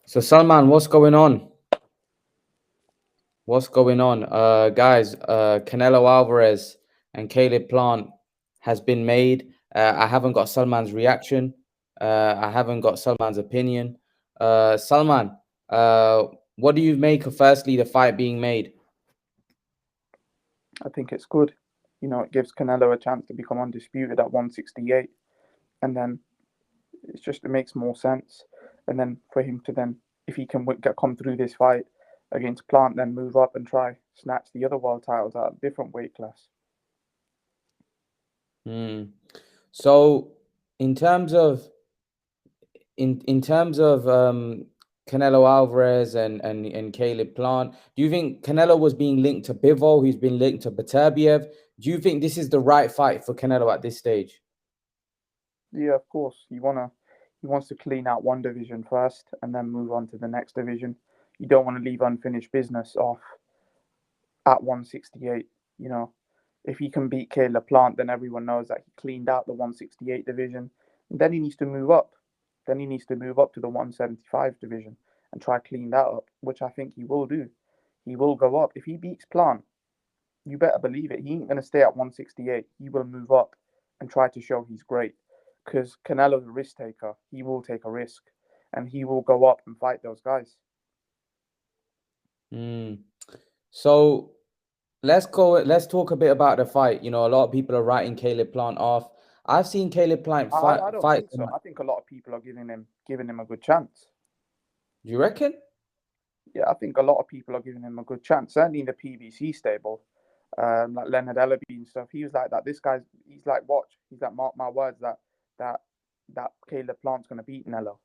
So Salman, what's going on? What's going on? Guys, Canelo Alvarez and Caleb Plant has been made. I haven't got Salman's reaction. I haven't got Salman's opinion. Salman, uh, what do you make of firstly the fight being made? I think it's good. It gives Canelo a chance to become undisputed at 168, and then it makes more sense. And then for him to then, if he can come through this fight against Plant, then move up and try snatch the other world titles at a different weight class. Hmm. So in terms of in terms of Canelo Alvarez and Caleb Plant, do you think Canelo was being linked to Bivol, who's been linked to Beterbiev? Do you think this is the right fight for Canelo at this stage? Yeah, of course. He wants to clean out one division first and then move on to the next division. You don't want to leave unfinished business off at 168. You know, if he can beat Caleb Plant, then everyone knows that he cleaned out the 168 division. And then he needs to move up. Then he needs to move up to the 175 division and try clean that up, which I think he will do. He will go up. If he beats Plant, you better believe it. He ain't going to stay at 168. He will move up and try to show he's great. Because Canelo's a risk taker. He will take a risk. And he will go up and fight those guys. Mm. So let's go. Let's talk a bit about the fight. You know, a lot of people are writing Caleb Plant off. I've seen Caleb Plant fight. I don't Fight. think so. I think a lot of people are giving him a good chance. Do you reckon? Yeah, I think a lot of people are giving him a good chance. Certainly in the PBC stable, like Leonard Ellaby and stuff. He was like that. He's like, watch. He's like, mark my words that that Caleb Plant's gonna beat Nello.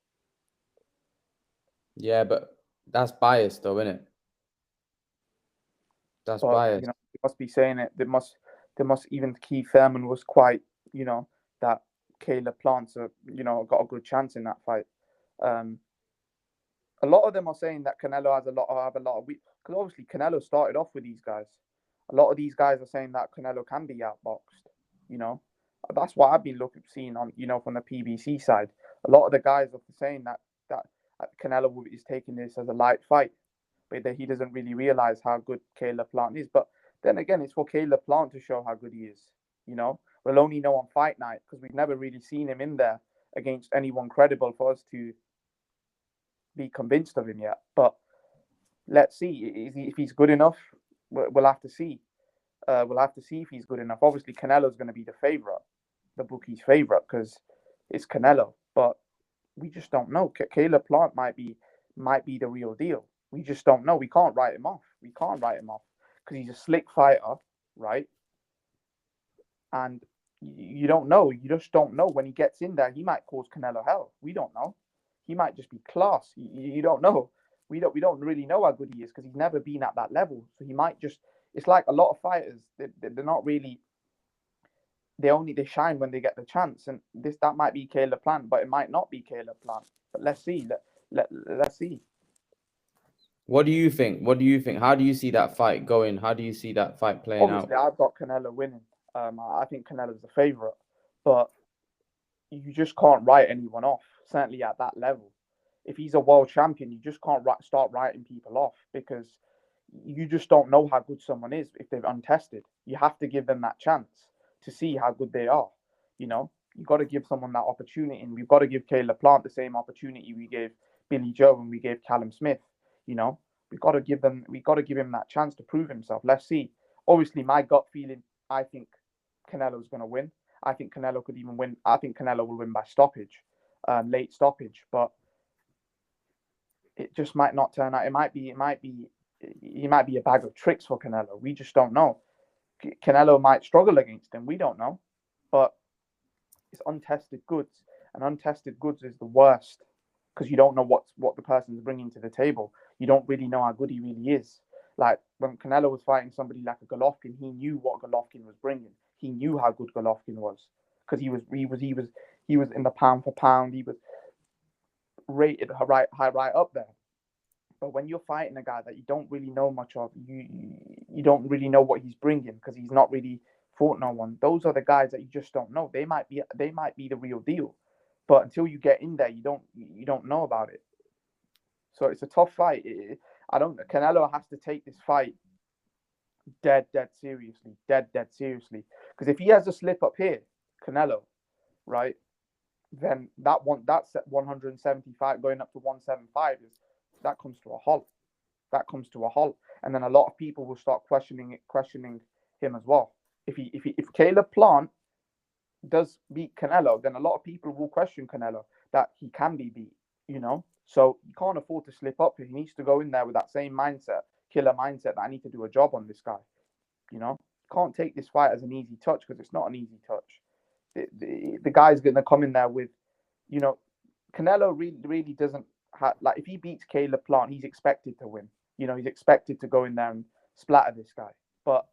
Yeah, but that's biased, though, isn't it? That's But biased. they must be saying it. They must even Keith Thurman was quite, that Caleb Plant's got a good chance in that fight. Um, a lot of them are saying that Canelo has have a lot of weak because obviously Canelo started off with these guys. A lot of these guys are saying that Canelo can be outboxed. You know, that's what I've been seeing on from the PBC side. A lot of the guys are saying that Canelo is taking this as a light fight, but that he doesn't really realize how good Caleb Plant is. But then again, it's for Caleb Plant to show how good he is. We'll only know on fight night because we've never really seen him in there against anyone credible for us to be convinced of him yet. But let's see if he's good enough. We'll have to see. We'll have to see if he's good enough. Obviously, Canelo's going to be the favorite, the bookie's favorite, because it's Canelo. But we just don't know. Caleb Plant might be the real deal. We just don't know. We can't write him off. We can't write him off because he's a slick fighter, right? And you don't know. You just don't know. When he gets in there, he might cause Canelo hell. We don't know. He might just be class. You don't know. We don't really know how good he is because he's never been at that level. So he might just. It's like a lot of fighters. They're not really. They shine when they get the chance, and that might be Caleb Plant, but it might not be Caleb Plant. But let's see. Let's see. What do you think? What do you think? How do you see that fight going? How do you see that fight playing out? Obviously, I've got Canelo winning. I think Canelo's the favorite, but you just can't write anyone off. Certainly at that level, if he's a world champion, you just can't start writing people off because you just don't know how good someone is if they're untested. You have to give them that chance to see how good they are. You got to give someone that opportunity, and we've got to give Caleb Plant the same opportunity we gave Billy Joe and we gave Callum Smith. You know, we got to give him that chance to prove himself. Let's see. Obviously, my gut feeling, I think Canelo's going to win. I think Canelo could even win. I think Canelo will win by stoppage, late stoppage, but it just might not turn out. He might be a bag of tricks for Canelo. We just don't know. Canelo might struggle against him. We don't know, but it's untested goods, and untested goods is the worst because you don't know what the person's bringing to the table. You don't really know how good he really is. Like when Canelo was fighting somebody like a Golovkin, he knew what Golovkin was bringing. He knew how good Golovkin was because he was in the pound for pound. He was rated right up there. But when you're fighting a guy that you don't really know much of, you don't really know what he's bringing because he's not really fought no one. Those are the guys that you just don't know. They might be the real deal, but until you get in there, you don't know about it. So it's a tough fight. Canelo has to take this fight dead seriously. Because if he has a slip up here, Canelo, right, then that's at 175 going up to 175 that comes to a halt. And then a lot of people will start questioning him as well. If Caleb Plant does beat Canelo, then a lot of people will question Canelo that he can be beat, So you can't afford to slip up. He needs to go in there with that same mindset, killer mindset, that I need to do a job on this guy. Can't take this fight as an easy touch, because it's not an easy touch. The guy's going to come in there with, Canelo really doesn't have, like, if he beats Caleb Plant, he's expected to win. He's expected to go in there and splatter this guy. But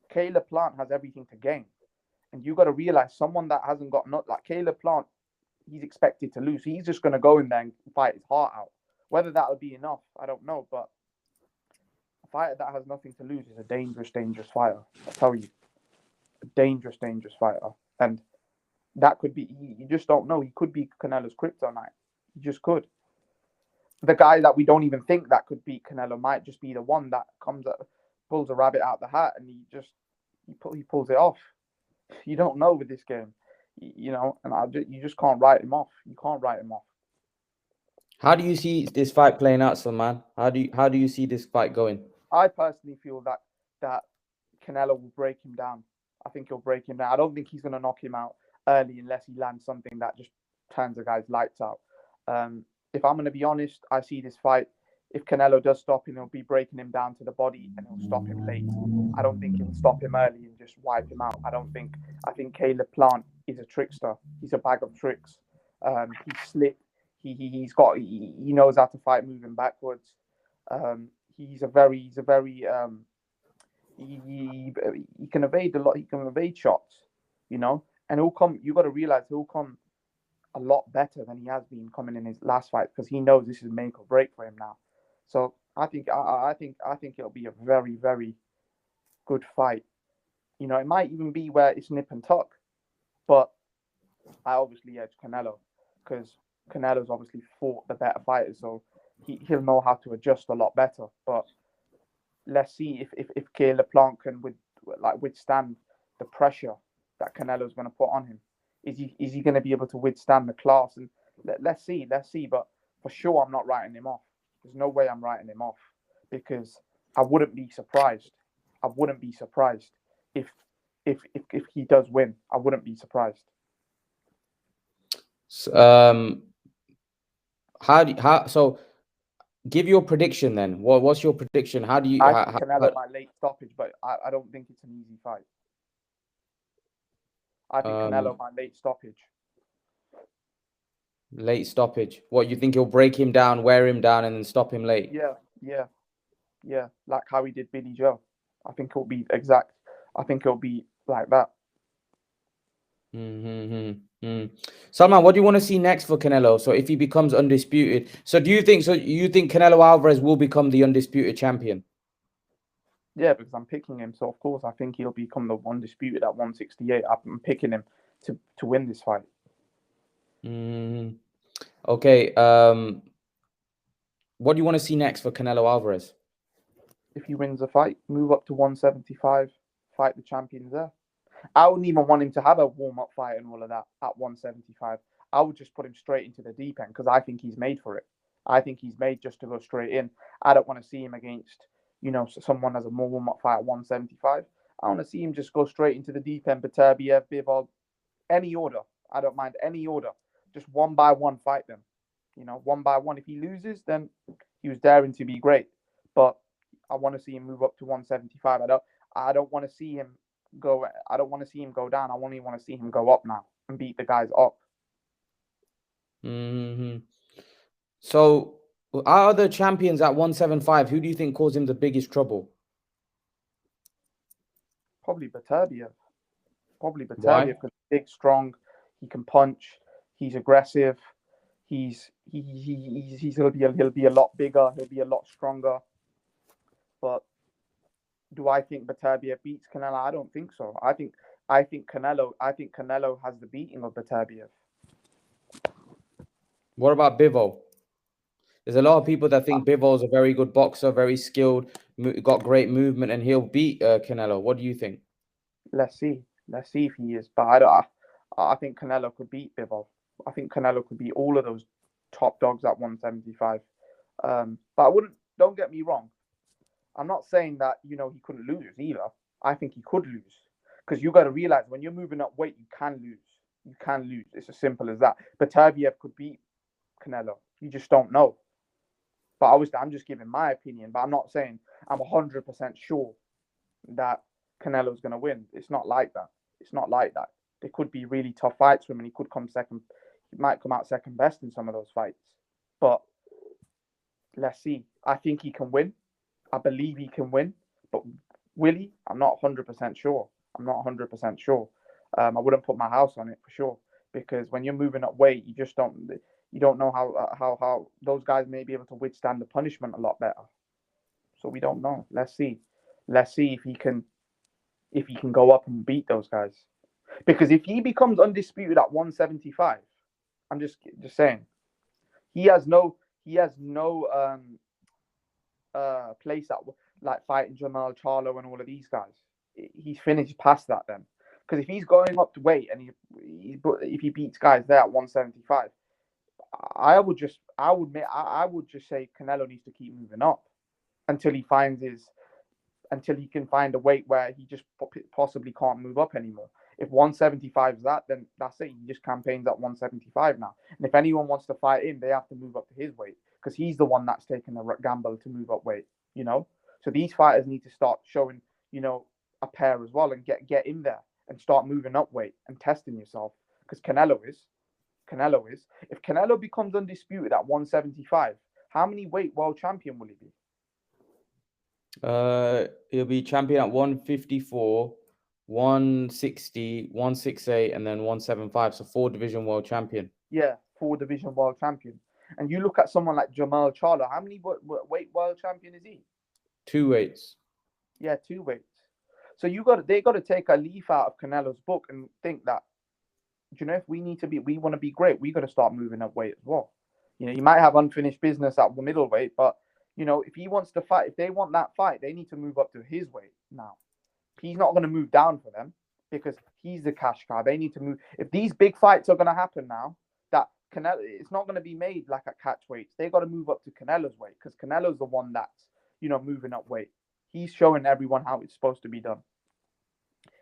Caleb Plant has everything to gain. And you got to realize, someone that hasn't got, not like Caleb Plant, he's expected to lose. He's just going to go in there and fight his heart out. Whether that would be enough, I don't know. But a fighter that has nothing to lose is a dangerous fighter. I tell you, a dangerous fighter. And that could be, you just don't know. He could be Canelo's kryptonite. He just could. The guy that we don't even think that could beat Canelo might just be the one that pulls a rabbit out the hat, and he pulls it off. You don't know with this game, and you just can't write him off. You can't write him off. How do you see this fight playing out, Salman? How do you see this fight going? I personally feel that Canelo will break him down. I think he'll break him down. I don't think he's going to knock him out early unless he lands something that just turns the guy's lights out. If I'm going to be honest, I see this fight, if Canelo does stop him, he'll be breaking him down to the body, and he'll stop him late. I don't think he'll stop him early and just wipe him out. I think Caleb Plant is a trickster. He's a bag of tricks. He's slick. He knows how to fight moving backwards. He can evade a lot. He can evade shots, and you got to realize he'll come a lot better than he has been coming in his last fight, because he knows this is make or break for him now. So I think it'll be a very, very good fight. It might even be where it's nip and tuck, but I obviously edge Canelo, because Canelo's obviously fought the better fighters, so he'll know how to adjust a lot better. But let's see if Caleb Plant can withstand the pressure that Canelo's going to put on him. Is he going to be able to withstand the class? And let's see. But for sure, I'm not writing him off. There's no way I'm writing him off, because I wouldn't be surprised. If he does win. I wouldn't be surprised. So give your prediction then. What's your prediction? How do you? I think Canelo by late stoppage, but I don't think it's an easy fight. I think Canelo by late stoppage. Late stoppage. What, you think he'll break him down, wear him down, and then stop him late? Yeah. Like how he did Billy Joe. I think it'll be exact. I think it'll be like that. Salman, what do you want to see next for Canelo? So if he becomes undisputed, you think Canelo Alvarez will become the undisputed champion? Yeah, because I'm picking him. So of course I think he'll become the undisputed at 168. I'm picking him to win this fight. Okay. What do you want to see next for Canelo Alvarez? If he wins the fight, move up to 175, fight the champions there. I wouldn't even want him to have a warm-up fight and all of that at 175. I would just put him straight into the deep end, because I think he's made for it. I think he's made just to go straight in. I don't want to see him against, someone as a more warm-up fight at 175. I want to see him just go straight into the deep end. Beterbiev, Bivol, any order. I don't mind any order. Just one by one fight them. One by one. If he loses, then he was daring to be great. But I want to see him move up to 175. I don't want to see him go. I don't want to see him go down. I only want to see him go up now and beat the guys up. So, our other champions at 175, who do you think caused him the biggest trouble? Probably Beterbiev. Why? Because he's big, strong. He can punch. He's aggressive. He'll be a lot bigger. He'll be a lot stronger. But do I think Beterbiev beats Canelo? I don't think so. I think Canelo has the beating of Beterbiev. What about Bivol? There's a lot of people that think Bivol's a very good boxer, very skilled, got great movement, and he'll beat Canelo. What do you think? Let's see. Let's see if he is. But I think Canelo could beat Bivol. I think Canelo could beat all of those top dogs at 175. But I wouldn't. Don't get me wrong. I'm not saying that he couldn't lose either. I think he could lose because you got to realize when you're moving up weight, you can lose. You can lose. It's as simple as that. But Beterbiev could beat Canelo. You just don't know. But obviously, I'm just giving my opinion. But I'm not saying I'm 100% sure that Canelo's going to win. It's not like that. It's not like that. There could be really tough fights for him, and he could come second. He might come out second best in some of those fights. But let's see. I think he can win. I believe he can win. But will he? I'm not 100% sure. I'm not 100% sure. I wouldn't put my house on it for sure because when you're moving up weight, you just don't know how those guys may be able to withstand the punishment a lot better. So we don't know. Let's see. Let's see if he can go up and beat those guys. Because if he becomes undisputed at 175, I'm just saying, he has no place at like fighting Jamal Charlo and all of these guys. He's finished past that then. Because if he's going up to weight and if he beats guys there at 175, I would just say Canelo needs to keep moving up until he can find a weight where he just possibly can't move up anymore. If 175 is that, then that's it. He just campaigns at 175 now. And if anyone wants to fight him, they have to move up to his weight because he's the one that's taking the gamble to move up weight, So these fighters need to start showing, a pair as well and get in there and start moving up weight and testing yourself because Canelo is. If Canelo becomes undisputed at 175, how many weight world champion will he be? He'll be champion at 154, 160, 168, and then 175. So 4-division world champion. Yeah, 4-division world champion. And you look at someone like Jamal Charlo. How many weight world champion is he? 2 weights. Yeah, 2 weights. So they got to take a leaf out of Canelo's book and think that, if we want to be great, we got to start moving up weight as well. You might have unfinished business at the middleweight, but if he wants to fight, if they want that fight, they need to move up to his weight now. He's not going to move down for them because he's the cash cow. They need to move. If these big fights are going to happen now, that Canelo, it's not going to be made like at catch weights. They got to move up to Canelo's weight because Canelo's the one that's, moving up weight. He's showing everyone how it's supposed to be done.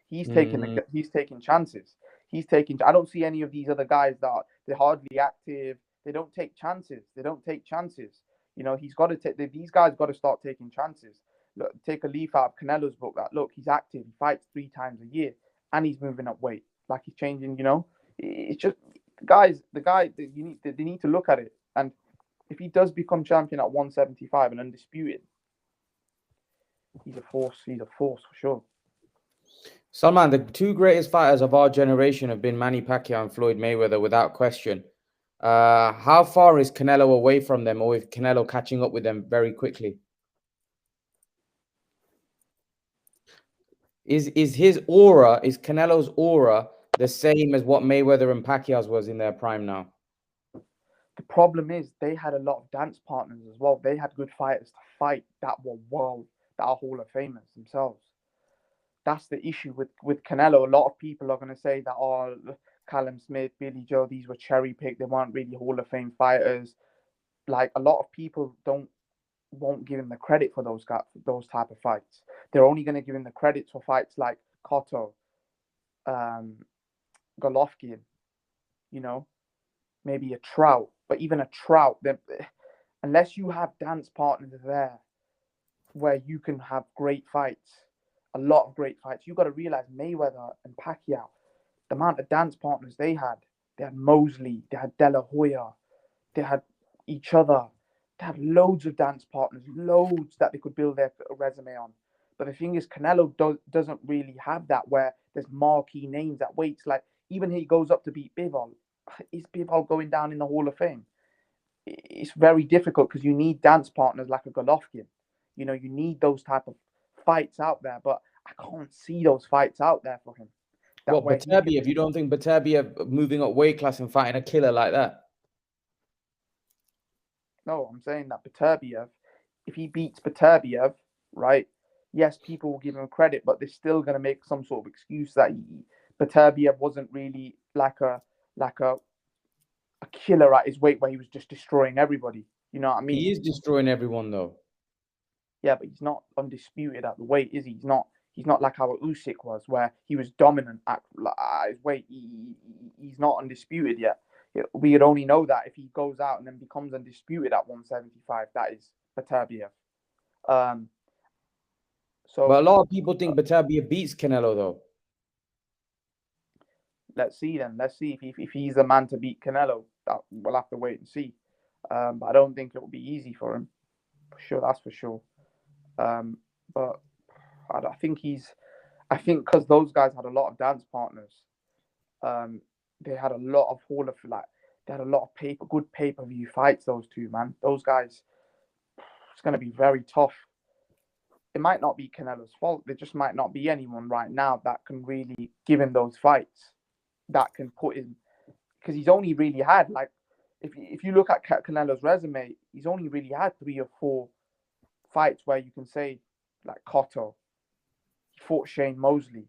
He's taking chances. I don't see any of these other guys that they're hardly active. They don't take chances. He's got to take. These guys got to start taking chances. Look, take a leaf out of Canelo's book. That look, he's active. He fights 3 times a year, and he's moving up weight. Like he's changing. It's just guys. The guy they need to look at it. And if he does become champion at 175 and undisputed, he's a force. He's a force for sure. Salman, the 2 greatest fighters of our generation have been Manny Pacquiao and Floyd Mayweather, without question. How far is Canelo away from them, or is Canelo catching up with them very quickly? Is Canelo's aura the same as what Mayweather and Pacquiao's was in their prime now? The problem is they had a lot of dance partners as well. They had good fighters to fight that were that are Hall of Famers themselves. That's the issue with Canelo. A lot of people are going to say that, Callum Smith, Billy Joe, these were cherry picked. They weren't really Hall of Fame fighters. Like a lot of people won't give him the credit for those type of fights. They're only going to give him the credit for fights like Cotto, Golovkin, maybe a Trout. But even a Trout, unless you have dance partners there where you can have great fights, a lot of great fights, you got to realize Mayweather and Pacquiao, the amount of dance partners they had Mosley, they had De La Hoya, they had each other. They had loads of dance partners, loads that they could build their resume on. But the thing is, Canelo doesn't really have that where there's marquee names at weights. Like, even he goes up to beat Bivol. Is Bivol going down in the Hall of Fame? It's very difficult because you need dance partners like a Golovkin. You need those type of fights out there. But I can't see those fights out there for him. Beterbiev, you don't think Beterbiev moving up weight class and fighting a killer like that? No, I'm saying that Beterbiev, if he beats Beterbiev, right? Yes, people will give him credit, but they're still going to make some sort of excuse that Beterbiev wasn't really like a killer at his weight where he was just destroying everybody. You know what I mean? He is destroying everyone though. Yeah, but he's not undisputed at the weight, is he? He's not like how Usyk was, where he was dominant at his weight. He's not undisputed yet. We would only know that if he goes out and then becomes undisputed at 175. That is Beterbiev. Um, But so a lot of people think Beterbiev beats Canelo though. let's see then. Let's see if he's the man to beat Canelo. That we'll have to wait and see. But I don't think it will be easy for him. For sure, that's for sure. But I think because those guys had a lot of dance partners. They had a lot of they had a lot of good pay-per-view fights. Those two, man, those guys. It's going to be very tough. It might not be Canelo's fault. There just might not be anyone right now that can really give him those fights. That can put him, because he's only really had if you look at Canelo's resume, he's only really had 3 or 4 fights where you can say like Cotto. He fought Shane Mosley,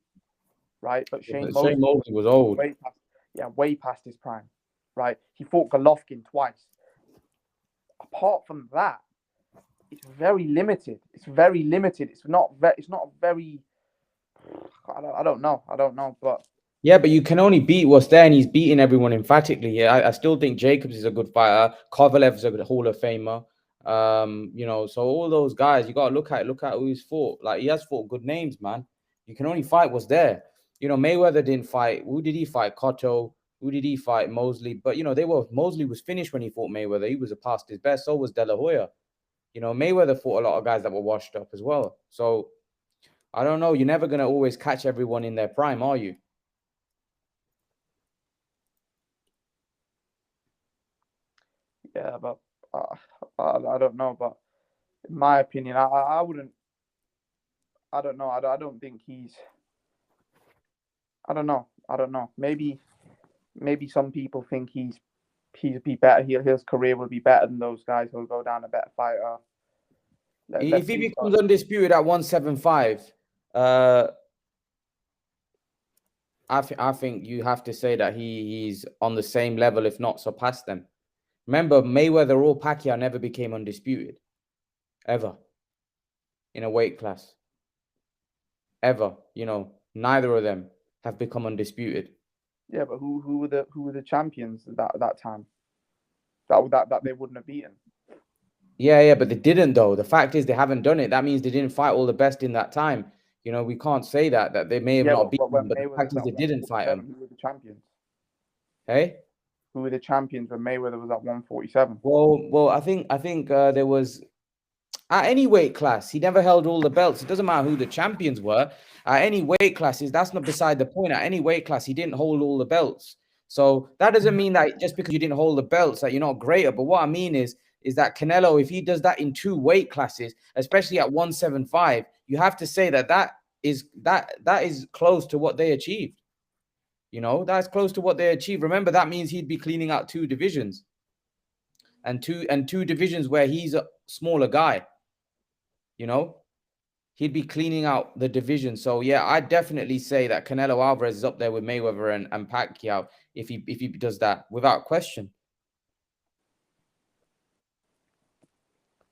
right? But Shane Shane Mosley Mosley was old. way past his prime, right? He fought Golovkin twice. Apart from that, it's very limited. It's very limited. It's not very. I don't know. But Yeah, but you can only beat what's there, and he's beating everyone emphatically here. I still think Jacobs is a good fighter. Kovalev's a good Hall of Famer. So all those guys, you gotta look at who he's fought. Like, he has fought good names, man. You can only fight what's there. Mayweather didn't fight. Who did he fight? Cotto. Who did he fight? Mosley. But Mosley was finished when he fought Mayweather. He was past his best. So was De La Hoya. Mayweather fought a lot of guys that were washed up as well. So I don't know. You're never gonna always catch everyone in their prime, are you? yeah, but I don't know. But in my opinion, I wouldn't. I don't know. I don't think he's. I don't know. Maybe some people think he'd be better. His career will be better than those guys. He'll go down a better fighter. If he becomes undisputed at 175, I think you have to say that he's on the same level, if not surpassed them. Remember, Mayweather or Pacquiao never became undisputed, ever, in a weight class. Ever, neither of them have become undisputed. Yeah, but who were the champions that time? That they wouldn't have beaten. Yeah, but they didn't though. The fact is they haven't done it. That means they didn't fight all the best in that time. We can't say that they may have not beaten them, but the fact is they didn't fight them. Who were the champions? Hey? Who were the champions when Mayweather was at 147? Well, I think there was, at any weight class, he never held all the belts. It doesn't matter who the champions were. At any weight classes, that's not beside the point. At any weight class, he didn't hold all the belts. So that doesn't mean that just because you didn't hold the belts that you're not greater. But what I mean is that Canelo, if he does that in 2 weight classes, especially at 175, you have to say that is close to what they achieved. That's close to what they achieved. Remember, that means he'd be cleaning out 2 divisions. And two divisions where he's a smaller guy. He'd be cleaning out the division. So yeah, I'd definitely say that Canelo Alvarez is up there with Mayweather and Pacquiao if he does that, without question.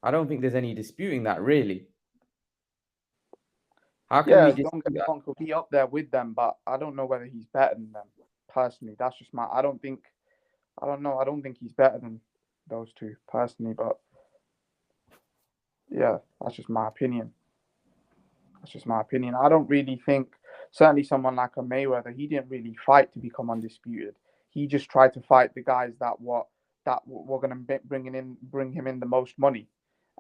I don't think there's any disputing that, really. How can we dispute that? He'll be up there with them, but I don't know whether he's better than them. Personally, that's just I don't think he's better than those two personally, but yeah, that's just my opinion. I don't really think, certainly someone like a Mayweather, he didn't really fight to become undisputed. He just tried to fight the guys that were going to bring him in the most money,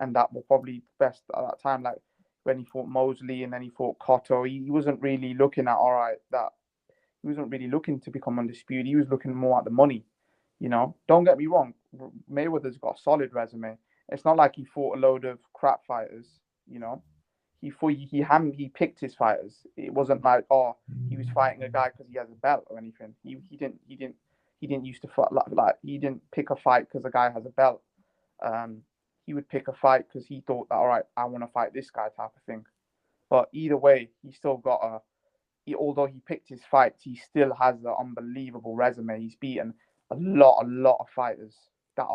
and that were probably best at that time. Like when he fought Mosley and then he fought Cotto, he wasn't really looking at he wasn't really looking to become undisputed. He was looking more at the money. Don't get me wrong, Mayweather's got a solid resume. It's not like he fought a load of crap fighters. He picked his fighters. It wasn't like, oh, he was fighting a guy because he has a belt or anything. He didn't used to fight like he didn't pick a fight because a guy has a belt. he would pick a fight because he thought that, all right, I want to fight this guy type of thing. But either way, he still got although he picked his fights, he still has an unbelievable resume. He's beaten a lot of fighters that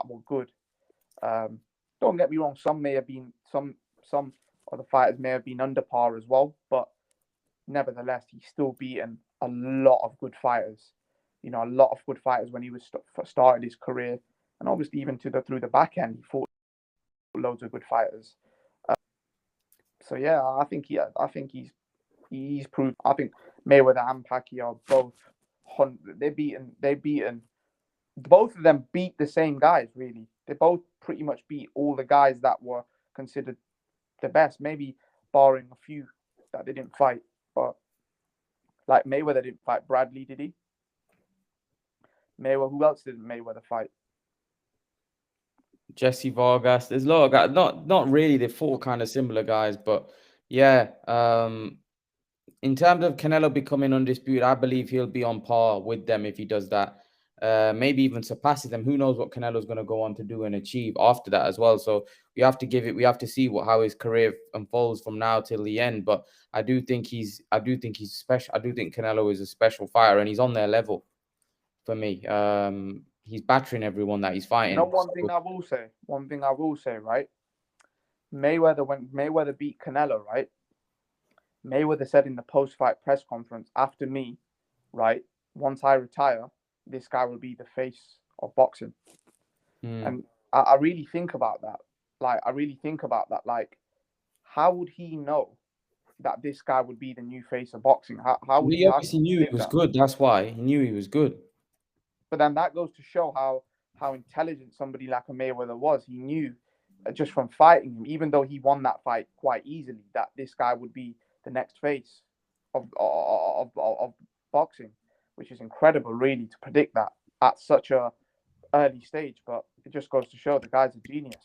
were good. Don't get me wrong, some of the fighters may have been under par as well, but nevertheless, he's still beaten a lot of good fighters. A lot of good fighters when he was started his career, and obviously even through the back end, he fought loads of good fighters. So yeah, I think he's proved. I think Mayweather and Pacquiao both they beaten both of them beat the same guys. Really, they both pretty much beat all the guys that were considered the best, maybe barring a few that they didn't fight. But like Mayweather didn't fight Bradley, did he? Mayweather. Who else did Mayweather fight? Jesse Vargas. There's a lot of guys. Not really. They fought kind of similar guys, but yeah. In terms of Canelo becoming undisputed, I believe he'll be on par with them if he does that. Maybe even surpasses them. Who knows what Canelo's going to go on to do and achieve after that as well. So we have to see how his career unfolds from now till the end. But I do think he's special. I do think Canelo is a special fighter, and he's on their level for me. He's battering everyone that he's fighting. One thing I will say, right? When Mayweather beat Canelo, right? Mayweather said in the post-fight press conference, after me, right? Once I retire, this guy will be the face of boxing. And I really think about that. Like, how would he know that this guy would be the new face of boxing? How would he obviously knew he was good? That's why he knew he was good. But then that goes to show how intelligent somebody like a Mayweather was. He knew just from fighting him, even though he won that fight quite easily, that this guy would be the next face of boxing, which is incredible, really, to predict that at such a early stage. But it just goes to show the guy's a genius.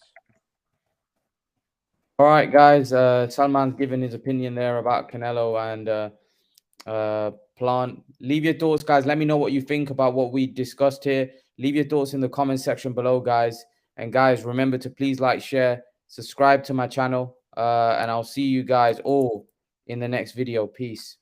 All right, guys. Salman's given his opinion there about Canelo and Plant. Leave your thoughts, guys. Let me know what you think about what we discussed here. Leave your thoughts in the comment section below, guys. And guys, remember to please like, share, subscribe to my channel, and I'll see you guys all in the next video. Peace.